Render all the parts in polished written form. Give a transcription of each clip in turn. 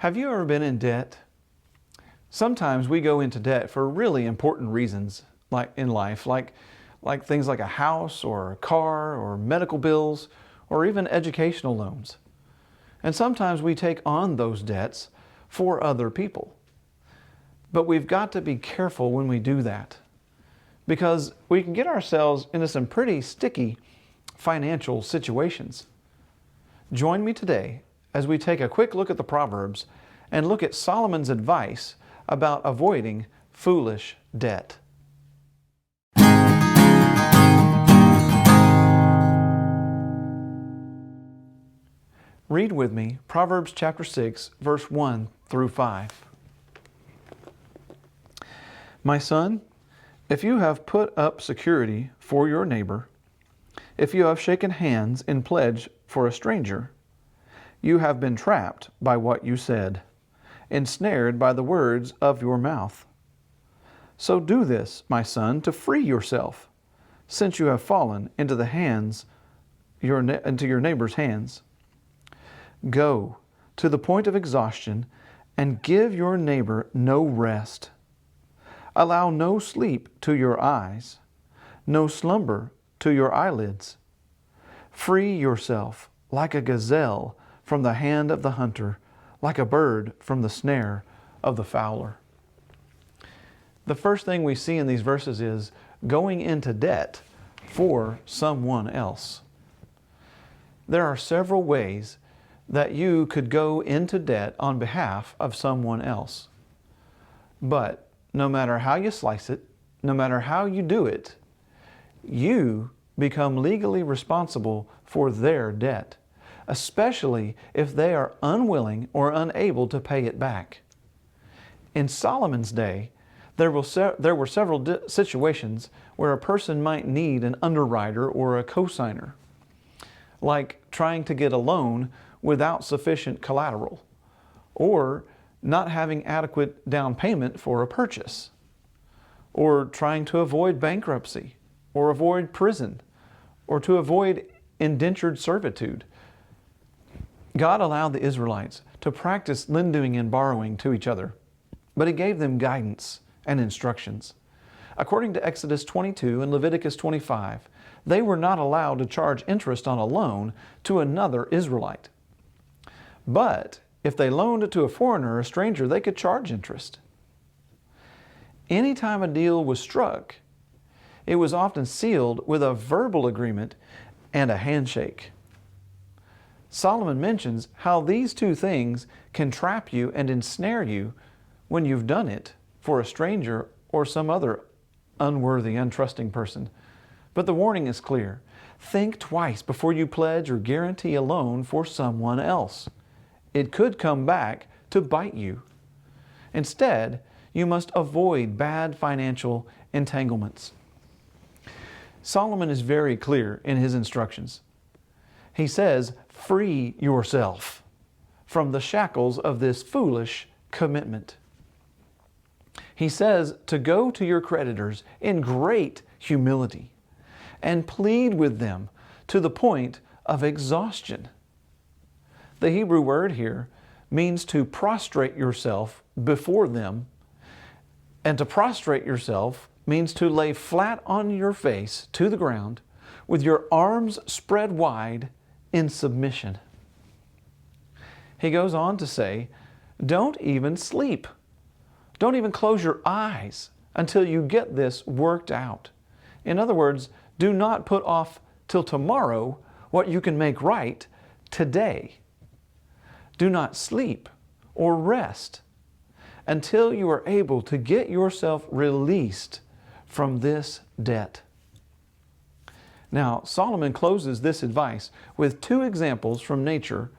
Have you ever been in debt? Sometimes we go into debt for really important reasons like in life, like things like a house or a car or medical bills or even educational loans. And sometimes we take on those debts for other people. But we've got to be careful when we do that because we can get ourselves into some pretty sticky financial situations. Join me today as we take a quick look at the Proverbs and look at Solomon's advice about avoiding foolish debt. Read with me Proverbs chapter 6, verse 1 through 5. My son, if you have put up security for your neighbor, if you have shaken hands in pledge for a stranger, you have been trapped by what you said, ensnared by the words of your mouth. So do this, my son, to free yourself, since you have fallen into the hands, into your neighbor's hands. Go to the point of exhaustion and give your neighbor no rest. Allow no sleep to your eyes, no slumber to your eyelids. Free yourself like a gazelle from the hand of the hunter, like a bird from the snare of the fowler. The first thing we see in these verses is going into debt for someone else. There are several ways that you could go into debt on behalf of someone else. But no matter how you slice it, no matter how you do it, you become legally responsible for their debt, especially if they are unwilling or unable to pay it back. In Solomon's day, there were several situations where a person might need an underwriter or a cosigner, like trying to get a loan without sufficient collateral, or not having adequate down payment for a purchase, or trying to avoid bankruptcy, or avoid prison, or to avoid indentured servitude. God allowed the Israelites to practice lending and borrowing to each other, but He gave them guidance and instructions. According to Exodus 22 and Leviticus 25, they were not allowed to charge interest on a loan to another Israelite. But if they loaned it to a foreigner or a stranger, they could charge interest. Anytime a deal was struck, it was often sealed with a verbal agreement and a handshake. Solomon mentions how these two things can trap you and ensnare you when you've done it for a stranger or some other unworthy, untrusting person. But the warning is clear. Think twice before you pledge or guarantee a loan for someone else. It could come back to bite you. Instead, you must avoid bad financial entanglements. Solomon is very clear in his instructions. He says, free yourself from the shackles of this foolish commitment. He says to go to your creditors in great humility and plead with them to the point of exhaustion. The Hebrew word here means to prostrate yourself before them, and to prostrate yourself means to lay flat on your face to the ground with your arms spread wide in submission. He goes on to say, don't even sleep. Don't even close your eyes until you get this worked out. In other words, do not put off till tomorrow what you can make right today. Do not sleep or rest until you are able to get yourself released from this debt. Now, Solomon closes this advice with two examples from nature.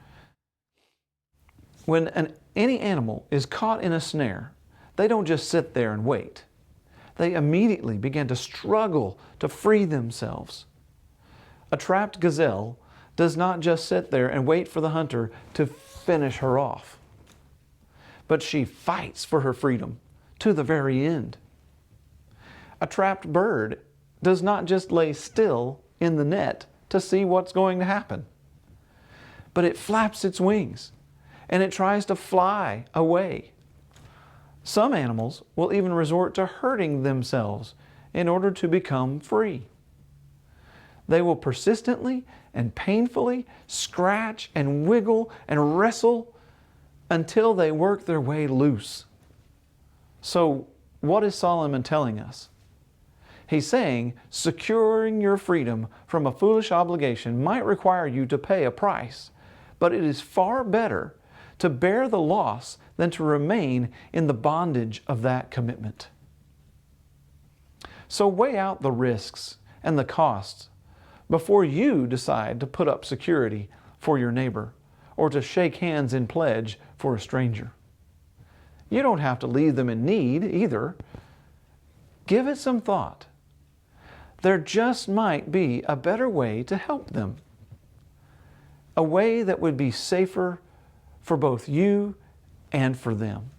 When any animal is caught in a snare, they don't just sit there and wait. They immediately begin to struggle to free themselves. A trapped gazelle does not just sit there and wait for the hunter to finish her off, but she fights for her freedom to the very end. A trapped bird does not just lay still in the net to see what's going to happen, but it flaps its wings and it tries to fly away. Some animals will even resort to hurting themselves in order to become free. They will persistently and painfully scratch and wiggle and wrestle until they work their way loose. So, what is Solomon telling us? He's saying securing your freedom from a foolish obligation might require you to pay a price, but it is far better to bear the loss than to remain in the bondage of that commitment. So weigh out the risks and the costs before you decide to put up security for your neighbor or to shake hands in pledge for a stranger. You don't have to leave them in need either. Give it some thought. There just might be a better way to help them. A way that would be safer for both you and for them.